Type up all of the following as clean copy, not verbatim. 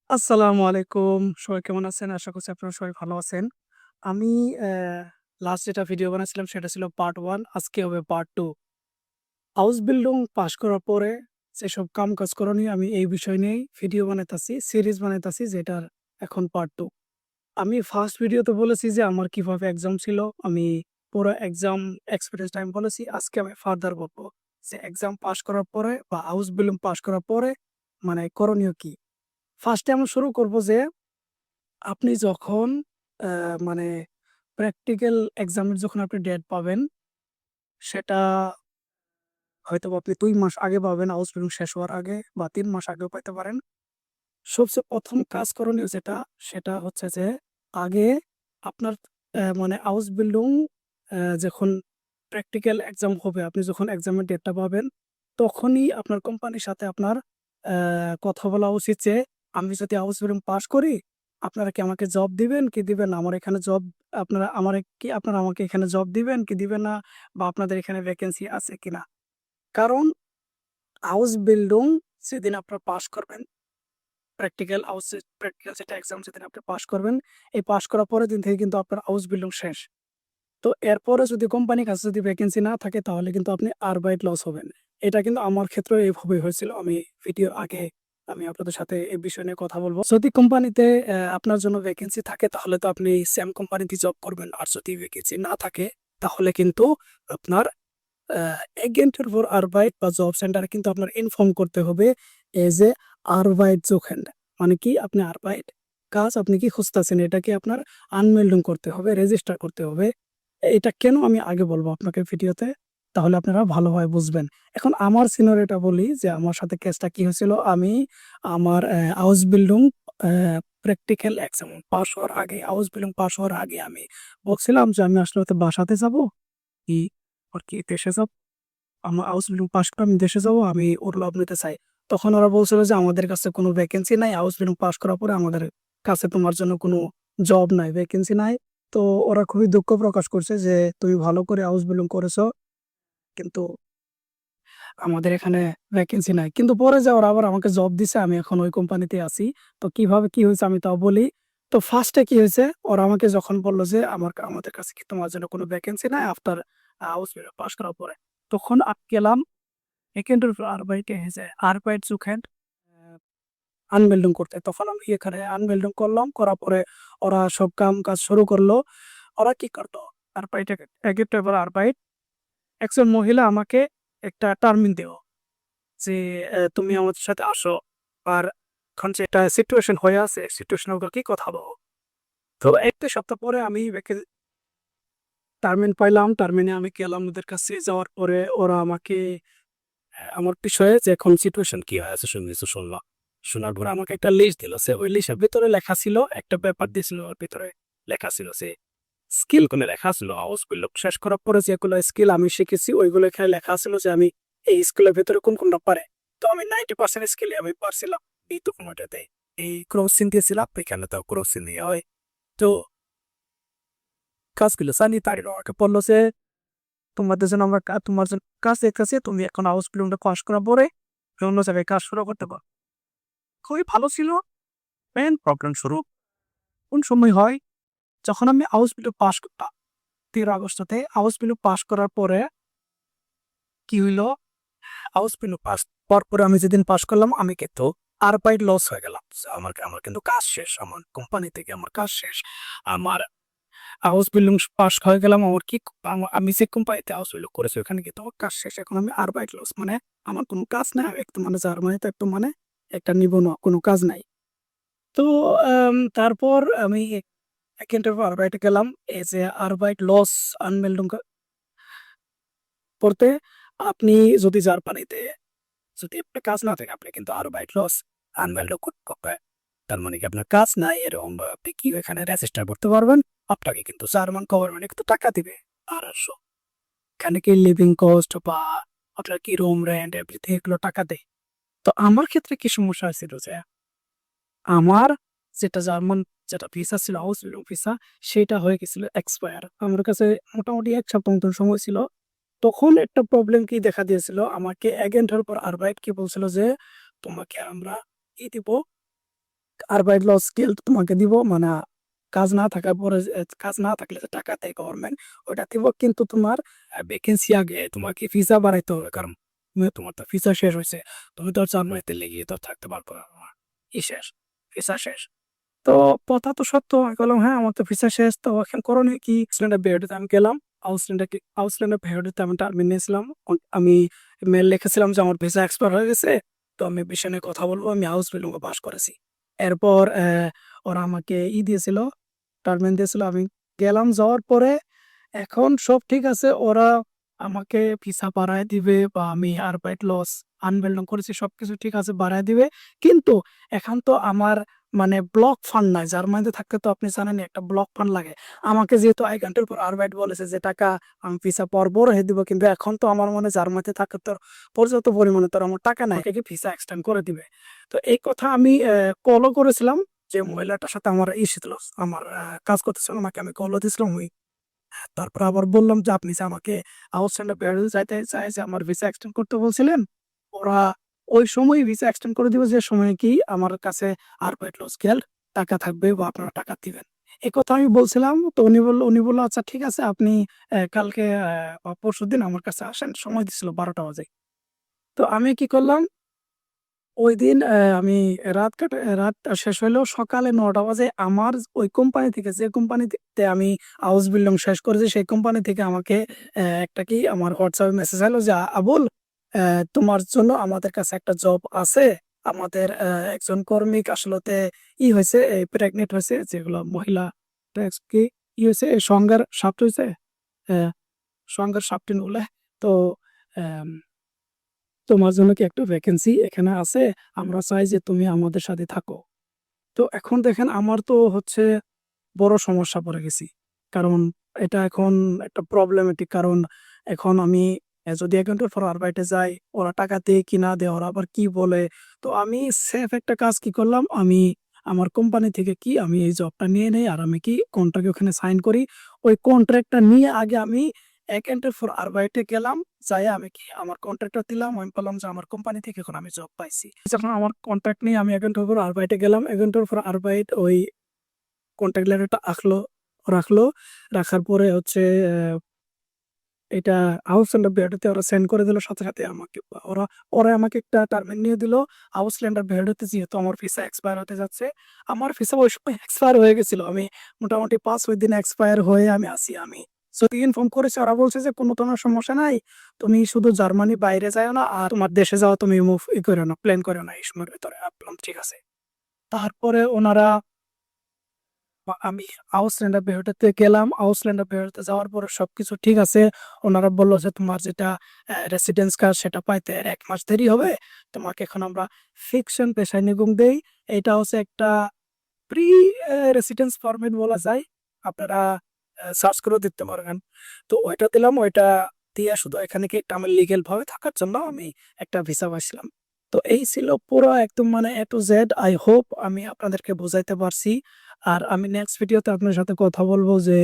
আসসালামু আলাইকুম। সবাই কেমন আছেন? আশা করছি আপনারা সবাই ভালো আছেন। আমি লাস্ট যেটা ভিডিও বানাচ্ছিলাম সেটা ছিল পার্ট 1, আজকে হবে পার্ট 2। হাউস বিল্ডিং পাস করার পরে যেসব কাম-কাজ করণীয় আমি এই বিষয় নিয়েই ভিডিও বানাইতাছি, সিরিজ বানাইতাছি যেটার এখন পার্ট 2। আমি ফার্স্ট ভিডিওতে বলেছি যে আমার কিভাবে এক্সাম ছিল। আমি পুরো এক্সাম এক্সপেরিয়েন্সটা আমি বলেছি। আজকে আমি ফার্দার বলব যে এক্সাম পাস করার পরে বা হাউস বিল্ডিং পাস করার পরে মানে করণীয় কি? ফার্স্টে আমরা শুরু করব যে আপনি যখন আ মানে প্র্যাকটিক্যাল এক্সামের যখন আপনি ডেট পাবেন, সেটা হয়তোবা আপনি ২ মাস আগে পাবেন হাউস বিল্ডিং শেষ হওয়ার আগে বা ৩ মাস আগেও পাইতে পারেন। সবচেয়ে ১ম কাজ করণীয় যেটা, সেটা হচ্ছে যে আগে আপনার মানে হাউস বিল্ডিং যখন প্র্যাকটিক্যাল এক্সাম হবে, আপনি যখন এক্সামের ডেটটা পাবেন, তখনই আপনার কোম্পানির সাথে আপনার কথা বলা উচিত যে, "আমি যদি হাউস বিল্ডিং পাস করি, আপনারা কি আমাকে জব দিবেন কি দিবেন না? আমার এখানে জব আপনারা আমাকে এখানে জব দিবেন কি দিবেন না? বা আপনাদের এখানে ভ্যাকেন্সি আছে কিনা?" কারণ হাউস বিল্ডিং যেদিন আপনারা পাস করবেন প্র্যাকটিক্যাল যেটা এক্সাম যেদিন আপনি পাস করবেন, এই পাস করার পরের দিন থেকে কিন্তু আপনার হাউস বিল্ডিং শেষ। তো এরপরে যদি কোম্পানির কাছে যদি ভ্যাকেন্সি না থাকে তাহলে কিন্তু আপনি আরবাইট লস হবেন। এটা কিন্তু আমার ক্ষেত্রেও এভাবেই হয়েছিল। ভিডিওর আগে আমি আপনাদের সাথে এই বিষয় নিয়ে কথা বলব। যদি কোম্পানিতে আপনার জন্য ভ্যাকেন্সি থাকে তাহলে তো আপনি সেম কোম্পানিতে জব করবেন। আর যদি ভ্যাকেন্সি না থাকে তাহলে কিন্তু আপনার আ এগেন্টের ফর আরবাইট বা জব সেন্টারে কিন্তু আপনার ইনফর্ম করতে হবে এজ এ আরবাইট সুখেন। মানে কি আপনি আরবাইট কাজ আপনি কি খুঁজতেছেন এটা কি আপনার আনমেল্ডিং করতে হবে, রেজিস্টার করতে হবে। এটা কেন আমি আগে বলব আপনাকে ভিডিওতে, তাহলে আপনারা ভালোভাবে বুঝবেন। এখন আমার সিনারিওটা বলি যে আমার সাথে কেসটা কি হয়েছিল। আমি আমার house building practical exam pass হওয়ার আগে, হাউস বিল্ডিং পাস হওয়ার আগে আমি বলছিলাম যে আমি আসলে হয়তো বাসাতে যাবো কি আর কি দেশে যাব। আমার হাউস বিল্ডিং পাস করে আমি দেশে যাবো। আমি ওর লাভ নিতে চাই। তখন ওরা বলছিল যে, "আমাদের কাছে কোনো ভ্যাকেন্সি নাই। হাউস বিল্ডিং পাস করার পরে আমাদের কাছে তোমার জন্য কোনো জব নাই, ভ্যাকেন্সি নাই।" তো ওরা খুবই দুঃখ প্রকাশ করছে যে, "তুমি ভালো করে হাউস বিল্ডিং করেছো। কিন্তু আমাদের এখানে ভ্যাকেন্সি নাই।" কিন্তু পরে যে ওরা আবার আমাকে জব দিছে। আমি এখন ওই কোম্পানিতেই আছি। তো কিভাবে কি হয়েছে আমি তাও বলি। তো ফার্স্টে কি হয়েছে? ওরা আমাকে যখন বলল যে, "আমাদের কাছে কি তোমার জন্য কোনো ভ্যাকেন্সি নাই আফটার হাউস বিল্ডিং পাস করার পরে।" তখন আমি গেলাম একেন্ডের Arbeit হয়েছে Arbeit suchen আনমেল্ডিং করতে। তখন আমি এখানে আনমেল্ডিং করলাম। করার পরে ওরা সব কাম-কাজ শুরু করলো। ওরা কি করতো? Arbeit Agentur Arbeit একজন মহিলা আমাকে একটা টার্মিন দিল যে, "তুমি আমাদের সাথে আসো। আর এখন যেটা সিচুয়েশন হয়ে আছে, সিচুয়েশন এর উপর কি কথা বলবো?" তো ১-২ সপ্তাহ পরে আমি টার্মিন পাইলাম। টার্মিনে আমি গেলাম ওদের কাছে। যাওয়ার পরে ওরা আমাকে আমার বিষয়ে যে এখন সিচুয়েশন কি হয়ে আছে কিছু শুনলাম। শোনার পরে আমাকে একটা লিস্ট দিল। ওই লিস্টের ভেতরে লেখা ছিল, একটা পেপার দিয়েছিল ওর ভেতরে লেখা ছিল যে স্কিল গুলো লেখা ছিল। হাউসফুল শেষ করার পরে যেগুলো স্কিল আমি শিখেছি ওইগুলো এখানে লেখা ছিল যে আমি এই স্কিলের ভেতরে কোনটা পারে। তো আমি 90% স্কিলই আমি পারছিলাম। এই তো সময়টাতে। এই ক্রস চিন দিয়েছিলাম, এখানে তো ক্রস চিন দেওয়া হয়। তো কাজগুলো জানি তাই আমাকে বলল যে, তোমার জন্য কাজ দেখতেছি। তুমি এখন হাউস বিল্ডিংটা পাস করার পরে অন্য জায়গায় কাজ শুরু করতে পারো।" খুবই ভালো ছিল। মেইন প্রবলেম শুরু কোন সময় হয়? যখন আমি হাউস বিল্ডিং পাস করতাম ১৩ আগস্টতে হাউস বিল্ডিং পাস করার পরে কি হইলো? হাউস বিল্ডিং পাস হওয়ার পরে আমি যেদিন পাস করলাম আমি কিন্তু আরবাইট লস হয়ে গেলাম। আমার আমার কিন্তু কাজ শেষ। আমার কোম্পানি থেকে আমার কাজ শেষ। আমার হাউস বিল্ডিং পাস হয়ে গেলাম। আমার কি আমি যে কোম্পানিতে হাউস বিল্ডিং করেছি ওখানে কিন্তু আমার কাজ শেষ। এখন আমি আরবাইট লস মানে আমার কোনো কাজ নাই। একদম মানে জার্মানিতে একদম মানে একটা নিবনো কোনো কাজ নাই। তো তারপর আমি একেন্টের আরবাইটে গেলাম। এই যে আরবাইট লস আনমেল্ডুং পড়তে আপনি যদি জার্মানিতে যদি আপনার কাজ না থাকে আপনি কিন্তু আরবাইট লস আনমেল্ডুং করতে হবে। তার মানে কি আপনার কাজ নাই এরকম বা আপনি কি এখানে রেজিস্টার করতে পারবেন। আপনাকে কিন্তু জার্মান গভর্নমেন্ট একটু টাকা দিবে ২৫০। এখানে কি লিভিং কস্ট বা আপনার কি রুম রেন্ট এভরিথিং এগুলো টাকা দেয়। তো আমার ক্ষেত্রে কি সমস্যা হয়েছিল যে আমার যেটা জার্মান যেটা ভিসা ছিল হাউস বিল্ডিং ভিসা সেটা হয়ে গেছিল এক্সপায়ার। আমার কাছে মোটামুটি ১ সপ্তাহ মতন সময় ছিল। তখন একটা প্রবলেম কি দেখা দিয়েছিল আমাকে এজেন্টের পর আরবাইট কি বলছিল যে, "তোমাকে আমরা দিব আরবাইট লস গেল্ড তোমাকে দিব, মানে কাজ না থাকার পরে কাজ না থাকলে যে টাকা দেয় গভর্নমেন্ট, ওটা দিব। কিন্তু তোমার ভ্যাকেন্সি আগে তোমাকে ভিসা বাড়াইতে হবে, কারণ তোমার তো ভিসা শেষ হয়েছে, তুমি তো আর জার্মানিতে লেগে তো আর থাকতে পারবো না, ই শেষ, ভিসা শেষ। তো কথা তো সত্য, আমি বললাম হ্যাঁ আমার তো ভিসা শেষ, তো এখন করণীয় কি? আউসল্যান্ডের বেরোতে আমি গেলাম, আউসল্যান্ডের বেরোতে আমি টার্মিন নিয়েছিলাম। আমি মেল লিখেছিলাম যে আমার ভিসা এক্সপায়ার হয়ে গেছে, তো আমি ভিসা নিয়ে কথা বলবো, আমি হাউস বিল্ডিং পাস করেছি। এরপর ওরা আমাকে দিয়েছিল, টার্মিন দিয়েছিল। আমি গেলাম, যাওয়ার পরে এখন সব ঠিক আছে, ওরা আমাকে ভিসা বাড়ায় দিবে, বা আমি আরবাইট লস আনবেল্ডং করেছি সবকিছু ঠিক আছে বাড়ায় দিবে। কিন্তু এখন তো আমার মানে ব্লক ফান্ড নাই, জার্মানিতে থাকতে তো আপনি জানেন একটা ব্লক ফান্ড লাগে। আমাকে যেহেতু আই ঘন্টার পর আরবাইট বলেছে যে টাকা আমি ভিসা পর বড় হয়ে দিব, কিন্তু এখন তো আমার মনে জার্মানিতে থাকতে তো পর্যাপ্ত পরিমাণে তো আমার টাকা নাই, আমাকে ভিসা এক্সটেন্ড করে দিবে। তো এই কথা আমি কলও করেছিলাম, যে মহিলাটার সাথে আমার ছিল, আমার কাজ করতেছিল, আমাকে আমি কলও দিয়েছিলাম। তারপর আবার বললাম যে আপনি যে আমাকে আউটস্ট্যান্ডে বেড়াতে যাইতে চাই, যে আমার ভিসা এক্সটেন্ড করতে বলছিলেন, ওরা ওই সময় ভিসা এক্সটেন্ড করে দিবে, যে সময় কি আমার কাছে আরবাইট লস গেল্ড টাকা থাকবে বা আপনারা টাকা দিবেন। এই কথা আমি বলছিলাম। তো উনি বললো আচ্ছা ঠিক আছে, আপনি কালকে পরশুদিন আমার কাছে আসেন, সময় দিছিল 12টা বাজে। তো আমি কি করলাম, ওইদিন আমি রাত শেষ হইলেও সকালে 9টা বাজে আমার ওই কোম্পানি থেকে, যে কোম্পানিতে আমি হাউস বিল্ডিং শেষ করেছি, সেই কোম্পানি থেকে আমাকে একটা কি আমার হোয়াটসঅ্যাপে মেসেজ এলো যে আবুল, তোমার জন্য আমাদের কাছে একটা জব আছে। আমাদের একজন কর্মী আসলেতে হয়েছে, প্রেগনেন্ট হয়েছে, যেগুলো মহিলা কি হয়েছে, সংঘের সাপ্ট হয়েছে, আহ, সংঘের সাপটিন বলে। তো তোমার জন্য কি একটা ভ্যাকেন্সি এখানে আছে, আমরা চাই যে তুমি আমাদের সাথে থাকো। তো এখন দেখেন আমার তো হচ্ছে বড় সমস্যা পড়ে গেছি, কারণ এটা এখন একটা প্রবলেমেটিক। কারণ এখন আমি যদি অ্যাকাউন্টের ফর আরবাইটে যাই, ওরা টাকা দেয় কি না দেয়, ওরা আবার কি বলে। তো আমি সেফ একটা কাজ কি করলাম, আমি আমার কোম্পানি থেকে কি আমি এই জবটা নিয়ে নেই, আর আমি কি কন্ট্রাক্ট ওখানে সাইন করি। ওই কন্ট্রাক্টটা নিয়ে আগে আমি অ্যাকাউন্টের ফর আরবাইটে গেলাম, যাই আমি কি আমার কন্ট্রাক্টটা দিলাম, আমি বললাম যে আমার কোম্পানি থেকে এখন আমি জব পাইছি। যখন আমার কন্ট্রাক্ট নিয়ে আমি অ্যাকাউন্টের ফর আরবাইটে গেলাম, অ্যাকাউন্টের ফর আরবাইট ওই কন্ট্যাক্ট লেটারটা রাখলো। রাখার পরে হচ্ছে এটা আউসল্যান্ডার বেরোতে ওরা সেন্ড করে দিল সাথে সাথে আমাকে। ওরা ওরা আমাকে একটা টার্মিন নিয়ে দিল আউসল্যান্ডার বেরোতে, যেহেতু আমার ভিসা এক্সপায়ার হতে যাচ্ছে। আমার ভিসা ওই সময় এক্সপায়ার হয়ে গেছিল, আমি মোটামুটি 5-6 দিন এক্সপায়ার হয়ে আমি আসি। আমি যদি ইনফর্ম করেছি, ওরা বলছে যে কোনো তোমার সমস্যা নাই, তুমি শুধু জার্মানি বাইরে যাও না, আর তোমার দেশে যাওয়া তুমি মুভ করো না, প্ল্যান করো না এই সময়ের ভিতরে। আমি বললাম ঠিক আছে। তারপরে ওনারা আমি আউসল্যান্ডার বেরোতে গেলাম, আউসল্যান্ডার বেরোতে যাওয়ার পরে সবকিছু ঠিক আছে। ওনারা বললো যে তোমার যেটা রেসিডেন্স কার্ড সেটা পাইতে আর 1 মাস দেরি হবে, তোমাকে এখন আমরা ফিকশন পেশায় নিয়োগ দেই। এটা হচ্ছে একটা প্রি রেসিডেন্স ফরম্যাট বলা যায়, আপনারা সার্চ করে দিতে পারবেন। তো ওইটা দিলাম, ওইটা দিয়ে শুধু এখানে কি একটা আমার লিগেল ভাবে থাকার জন্য আমি একটা ভিসা পাইছিলাম। তো এই ছিল পুরো একদম মানে এ টু জেড। আই হোপ আমি আপনাদেরকে বোঝাইতে পারছি। আর আমি নেক্সট ভিডিওতে আপনার সাথে কথা বলবো যে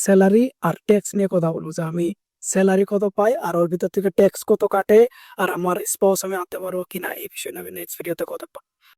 স্যালারি আর ট্যাক্স নিয়ে কথা বলবো, যে আমি স্যালারি কত পাই আর ওর ভিতর থেকে ট্যাক্স কত কাটে, আর আমার স্পাউস আমি আনতে পারবো কিনা, এই বিষয়ে আমি নেক্সট ভিডিওতে কথা